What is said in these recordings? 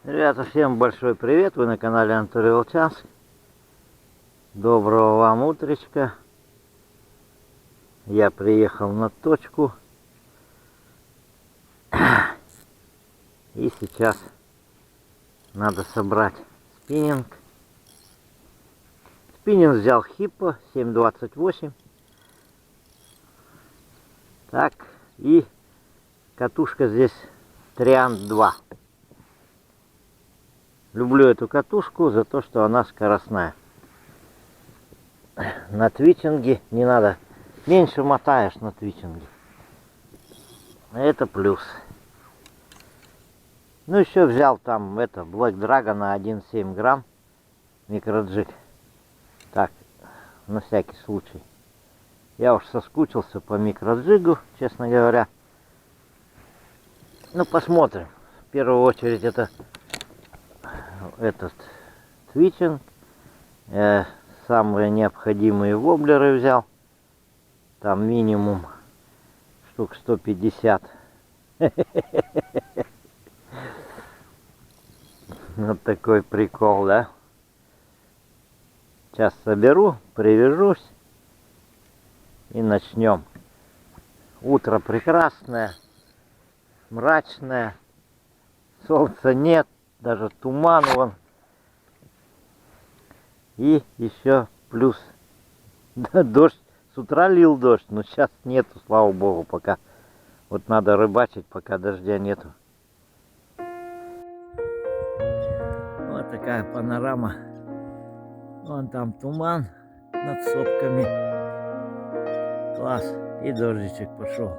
Ребята, всем большой привет! Вы на канале Анатолий Волчанск. Доброго вам утречка. Я приехал на точку. И сейчас надо собрать спиннинг. Спиннинг взял Hippo 728. Так, и катушка здесь Триант 2. Люблю эту катушку за то, что она скоростная. На твичинге не надо, меньше мотаешь на твичинге. Это плюс. Ну еще взял там это Black Dragon на 1,7 грамм микроджиг. Так, на всякий случай. Я уж соскучился по микроджигу, честно говоря. Ну посмотрим. В первую очередь это этот твичинг. Самые необходимые воблеры взял. Там минимум штук 150. Вот такой прикол, да? Сейчас соберу, привяжусь и начнем. Утро прекрасное, мрачное. Солнца нет, даже туман вон. И еще плюс дождь. С утра лил дождь, но сейчас нету, слава богу, пока. Вот надо рыбачить, пока дождя нету. Вот такая панорама. Вон там туман над сопками. Класс. И дождичек пошел.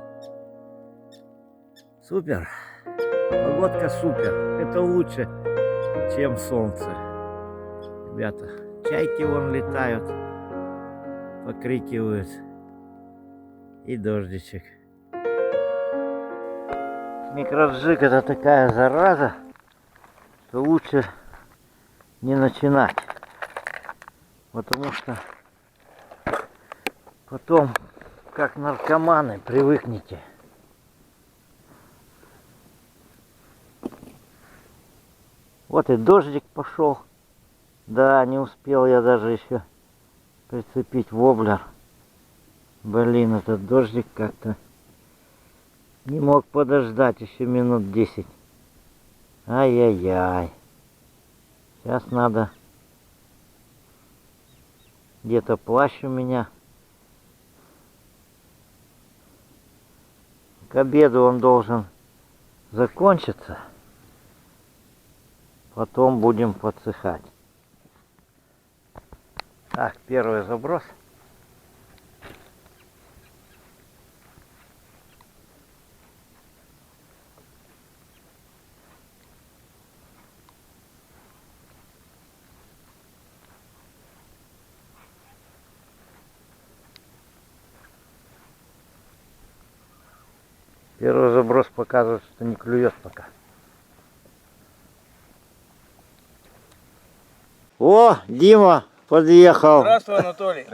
Супер. Погодка супер. Это лучше, чем солнце. Ребята, чайки вон летают, покрикивают. И дождичек. Микроджиг это такая зараза, что лучше не начинать. Потому что потом, как наркоманы, привыкнете. Вот и дождик пошел. Да, не успел я даже еще прицепить воблер. Блин, этот дождик как-то не мог подождать еще минут 10. Ай-яй-яй. Сейчас надо. Где-то плащ у меня. К обеду он должен закончиться. Потом будем подсыхать. Так, первый заброс. Первый заброс показывает, что не клюет пока. О, Дима подъехал. Здравствуй, Анатолий.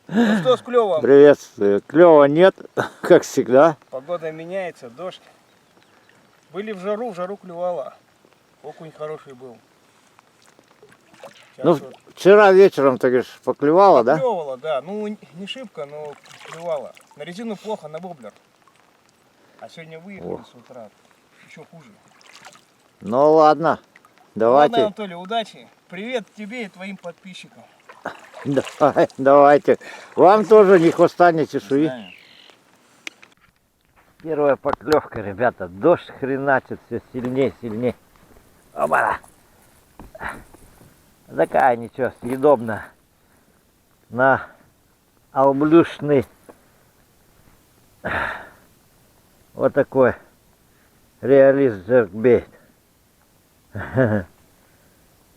Ну что с клёвом? Приветствую. Клёва нет, как всегда. Погода меняется, дождь. Были в жару клювало. Окунь хороший был. Сейчас Ну, вот вчера вечером, ты говоришь, поклевало, да? клёвало, да. Ну, не шибко, но клювало. На резину плохо, на воблер. А сегодня выехали с утра. Еще хуже. Ну ладно, давайте. Ладно, Анатолий, удачи. Привет тебе и твоим подписчикам. Давайте. Вам тоже ни хвоста, ни чешуи. Да. Первая поклевка, ребята. Дождь хреначит все сильнее. Оба! Такая ничего, съедобная. На алблюшный. Вот такой реалист джеркбейт.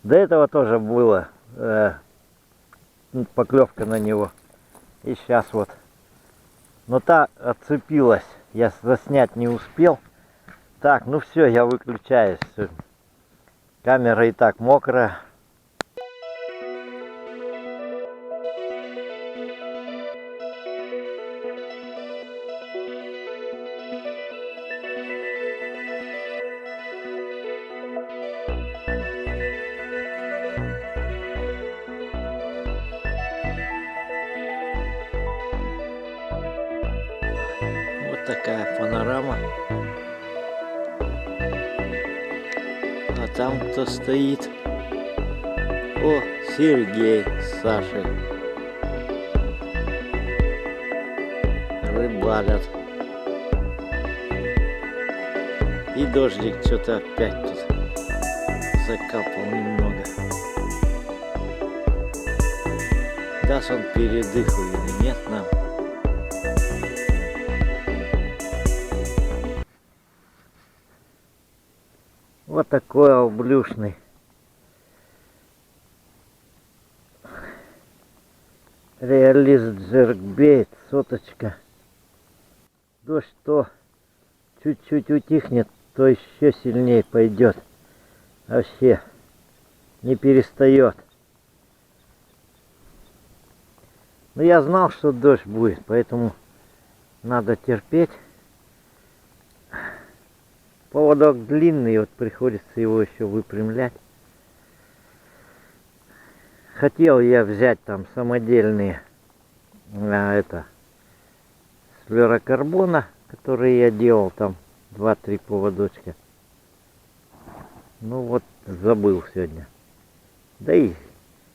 До этого тоже было поклевка на него. И сейчас вот. Но та отцепилась. Я заснять не успел. Так, ну все, я выключаюсь. Камера и так мокрая. такая панорама. А там кто стоит? О, Сергей с Сашей. Рыбалят. И дождик что-то опять тут закапал немного. Даст он передыху или нет нам? Вот такой облюшный. Реалист джеркбейт, соточка. Дождь то чуть-чуть утихнет, то еще сильнее пойдет. Вообще не перестает. Но я знал, что дождь будет, поэтому надо терпеть. Поводок длинный, вот приходится его еще выпрямлять. Хотел я взять там самодельные с флюорокарбона, которые я делал, там 2-3 поводочка. Ну вот, забыл сегодня. Да и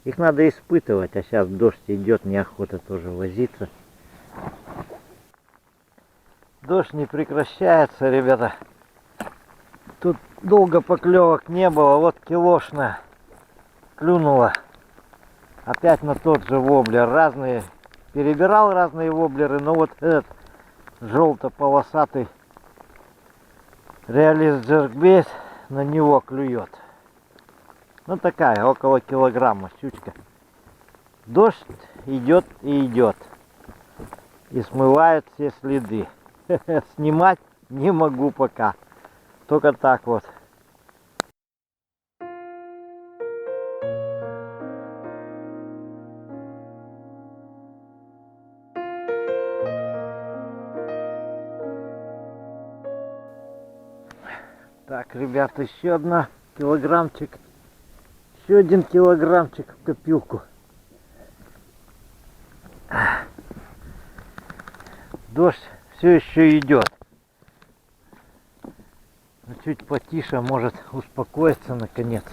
их надо испытывать, а сейчас дождь идет, неохота тоже возиться. Дождь не прекращается, ребята. Тут долго поклевок не было, вот килошная клюнула. Опять на тот же воблер. Разные, перебирал разные воблеры, но вот этот желто-полосатый реалист джеркбейт на него клюет. Ну такая, около килограмма щучка. Дождь идет и идет. И смывает все следы. Снимать не могу пока. Только так вот. Так, ребята, еще одна килограммчик. Еще 1 килограммчик в копилку. Дождь все еще идет. Но чуть потише, может успокоиться наконец.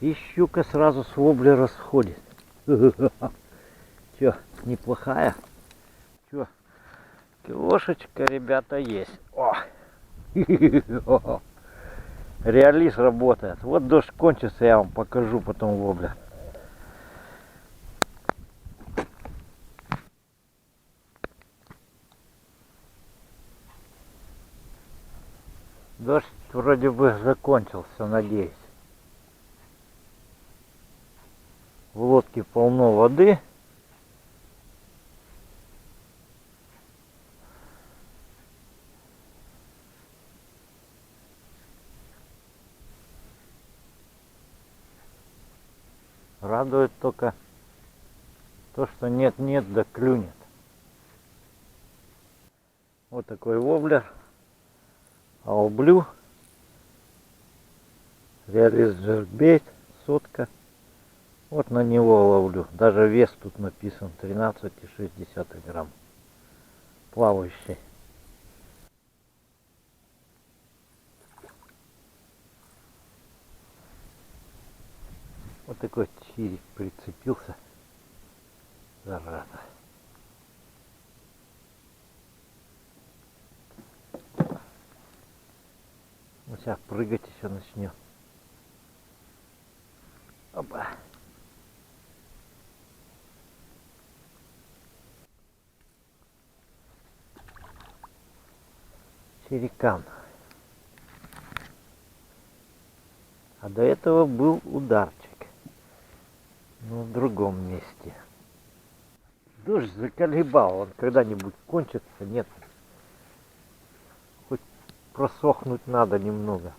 И щука сразу с воблера сходит. Че, неплохая? Че, килошечка, ребята, есть. О! Реалист работает. Вот дождь кончится, я вам покажу потом воблер. Дождь вроде бы закончился, надеюсь. В лодке полно воды. Радует только то, что нет-нет, да клюнет. Вот такой воблер. All Blue. Реалист джеркбейт, сотка. Вот на него ловлю. Даже вес тут написан 13,6 грамм. Плавающий. Вот такой чирик прицепился. Зараза. Ну, сейчас прыгать еще начнет. Опа. Чирикан. А до этого был ударчик. Но в другом месте. Дождь заколебал. Он когда-нибудь кончится? Нет. Хоть просохнуть надо немного.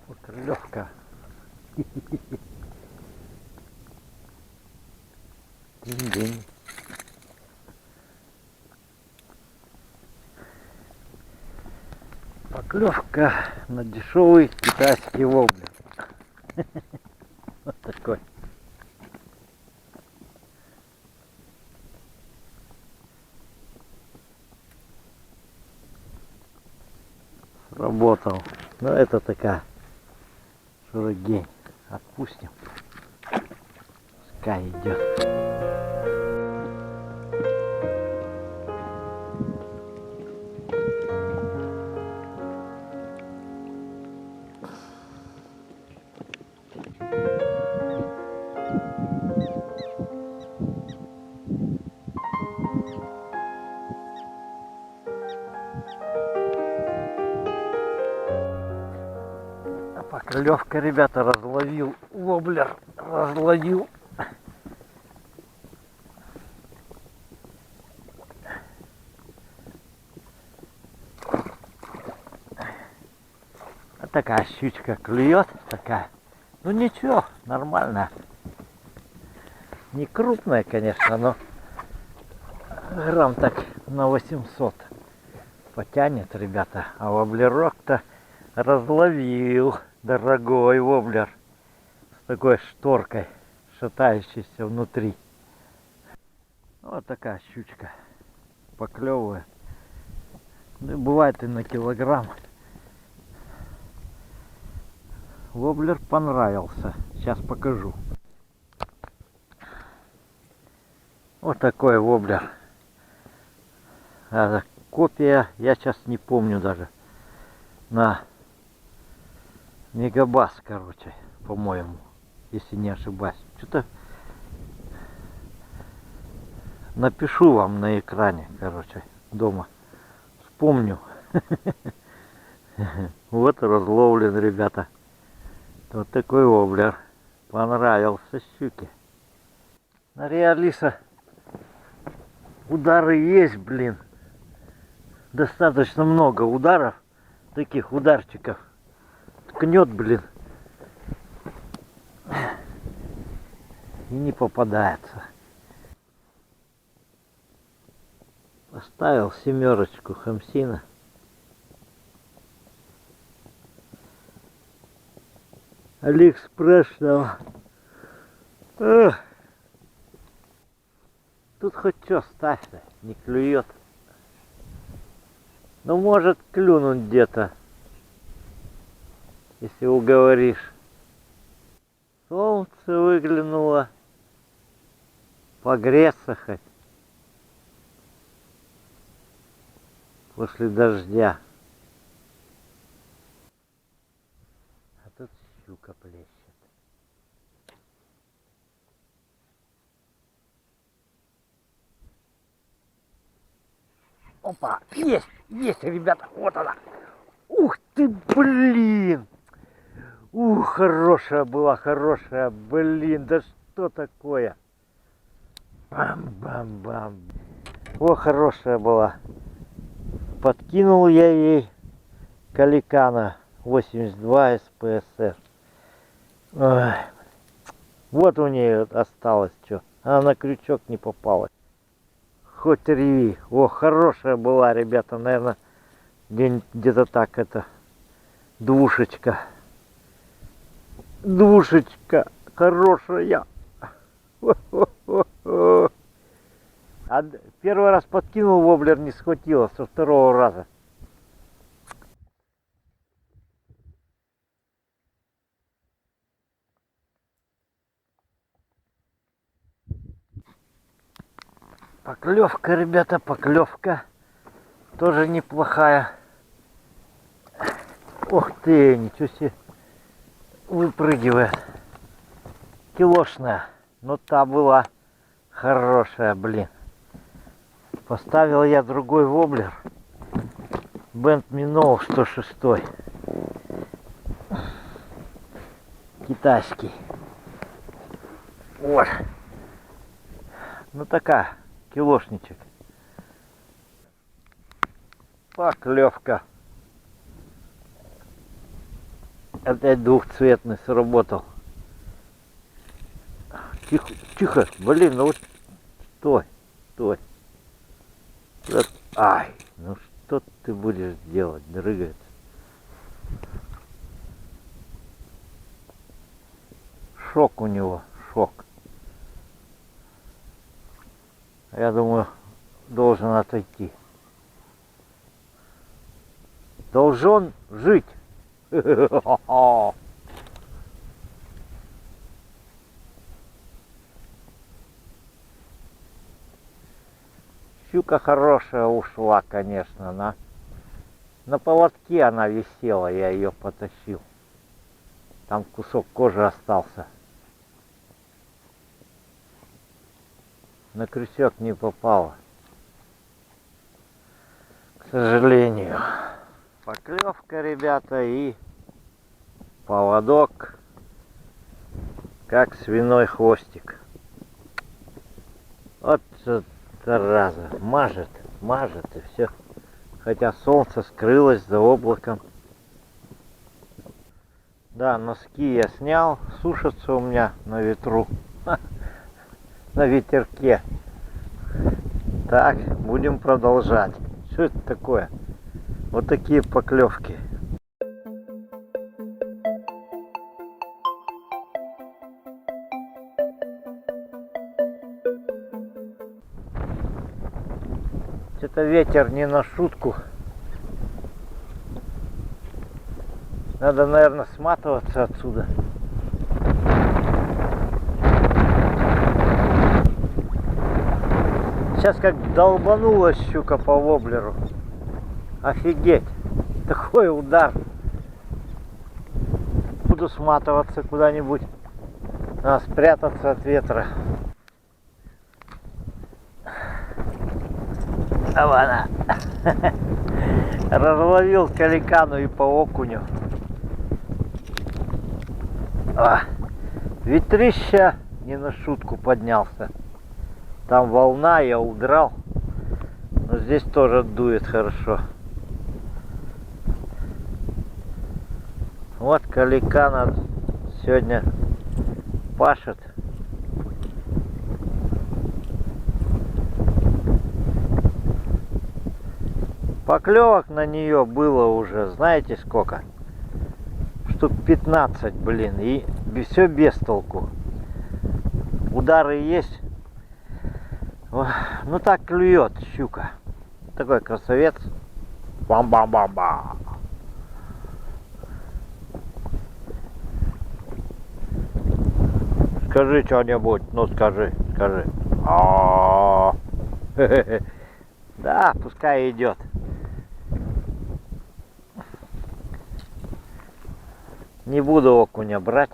Поклевка. Динь-динь. Поклевка на дешевый китайский воблер. Вот такой. Работал. Но это такая шурыгень. Отпустим. Пускай идет. Поклевка, ребята, разловил воблер, разловил. Вот такая щучка клюет, такая. Ну ничего, нормально. Не крупная, конечно, но грамм так на 800 потянет, ребята. А воблерок-то разловил. Дорогой воблер с такой шторкой, шатающейся внутри. Вот такая щучка, поклевывает. Ну, бывает и на килограмм. Воблер понравился, сейчас покажу. Вот такой воблер. А копия, я сейчас не помню даже, на Мегабас, короче, по-моему, если не ошибаюсь. Что-то напишу вам на экране, короче, дома. Вспомню. Вот разловлен, ребята. Вот такой воблер. Понравился щуке. На Реалиса удары есть, блин. Достаточно много ударов. Таких ударчиков. Ткнет, блин, и не попадается. Поставил 7 хамсина. Алиэкспресс там. Тут хоть что ставься, не клюет. Ну может клюнуть где-то, если уговоришь. Солнце выглянуло. Погреться хоть. После дождя. А тут щука плещет. Опа, есть, ребята, вот она. Ух ты, блин. Хорошая была, блин, да что такое? Бам-бам-бам. О, хорошая была. Подкинул я ей Каликана 82 СПСР. Ой. Вот у нее осталось что. Она на крючок не попалась. Хоть реви. О, хорошая была, ребята, наверное, где-то так это. Двушечка. Двушечка хорошая. А первый раз подкинул, воблер не схватила, со второго раза. Поклевка, ребята, поклевка. Тоже неплохая. Ох ты, ничего себе. Выпрыгивает. Килошная. Но та была хорошая, блин. Поставил я другой воблер. Бенд Миноу 106. Китайский. Вот. Ну такая, килошничек. Поклевка. Опять двухцветный сработал. Тихо, тихо, блин, ну вот стой, стой. Вот. Ай, ну что ты будешь делать, дрыгать? Шок у него, шок. Я думаю, должен отойти. должен жить. Щука хорошая ушла, конечно, на поводке она висела, я ее потащил. Там кусок кожи остался. На крючок не попала, к сожалению. Поклевка, ребята, и поводок, как свиной хвостик. Вот зараза, мажет и все. Хотя солнце скрылось за облаком. Да, носки я снял, сушатся у меня на ветру, на ветерке. Так, будем продолжать. Что это такое? Вот такие поклевки. Что-то ветер не на шутку. Надо, наверное, сматываться отсюда. Сейчас как долбанула щука по воблеру. Офигеть. Такой удар. Буду сматываться куда-нибудь. Надо спрятаться от ветра. Авана. Разловил каликану и по окуню. Ветрища не на шутку поднялся. Там волна, я удрал. Но здесь тоже дует хорошо. Вот каликана сегодня пашет. Поклевок на нее было уже, знаете сколько? Штук 15, блин, и все без толку. Удары есть. Ну так клюет щука. Такой красавец. Бам-бам-бам-бам. Скажи что-нибудь, ну скажи. Да, пускай идет. Не буду окуня брать.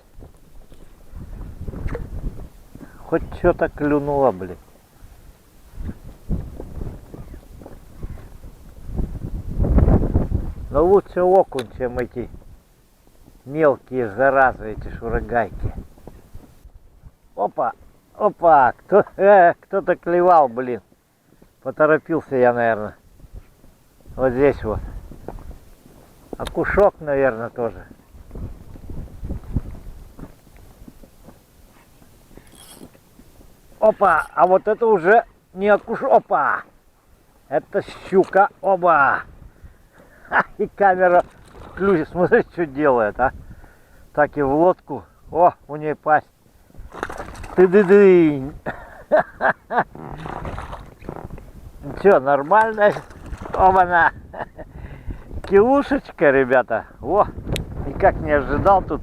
Хоть что-то клюнуло, блин. Но лучше окунь, чем эти мелкие заразы, эти шурыгайки. Опа, кто-то клевал, блин. Поторопился я, наверное. Вот здесь вот. Окушок, наверное, тоже. Опа, а вот это уже не окушок. Опа, это щука. Оба. И камера включит. Смотри, что делает, а. Так и в лодку. О, у нее пасть. Ты-ды-дынь. Что, нормально? Оба-на. Килушечка, ребята. О, никак не ожидал тут.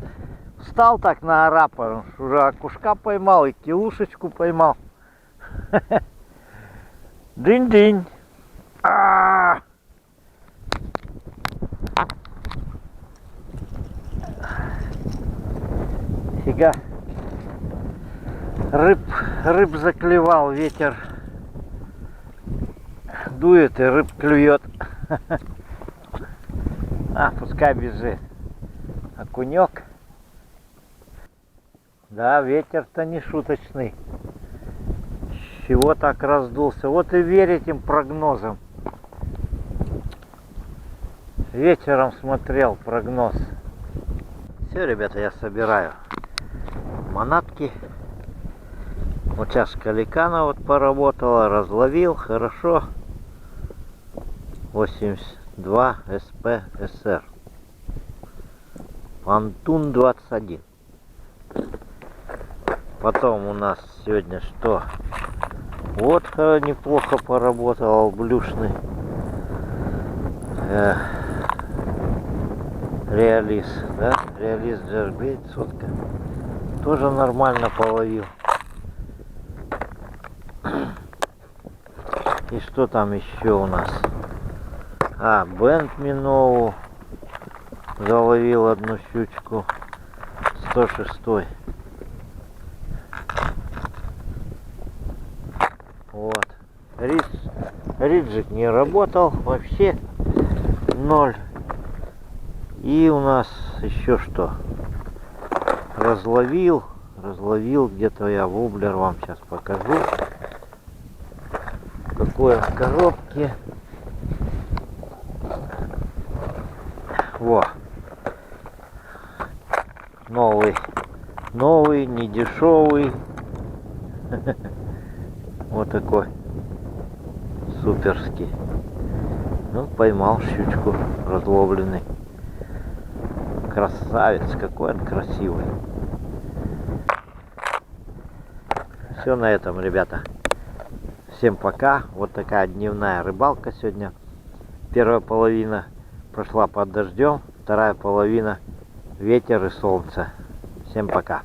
Встал так на арапа, уже окушка поймал и килушечку поймал. Дынь-дынь. Фига. Рыб заклевал, ветер дует и рыб клюет. Пускай бежит. Окунек. Да, ветер-то не шуточный. Чего так раздулся? Вот и верь этим прогнозам. Вечером смотрел прогноз. Все, ребята, я собираю манатки. Вот сейчас каликана вот поработала, разловил, хорошо. 82 СП СР. Понтун 21. Потом у нас сегодня что? Вот неплохо поработал блюшный. Реализ, да? Реализ джербейт, сотка. Тоже нормально половил. И что там еще у нас? А, Бенд Миноу заловил одну щучку. 106. Вот. Риджик не работал вообще. 0. И у нас еще что? Разловил где-то я воблер, вам сейчас покажу. Какое в коробке. Во. Новый, не дешевый. Вот такой. Суперский. Ну, поймал щучку разловленный. Красавец, какой он красивый. Все на этом, ребята. Всем пока. Вот такая дневная рыбалка сегодня. Первая половина прошла под дождем, вторая половина ветер и солнце. Всем пока.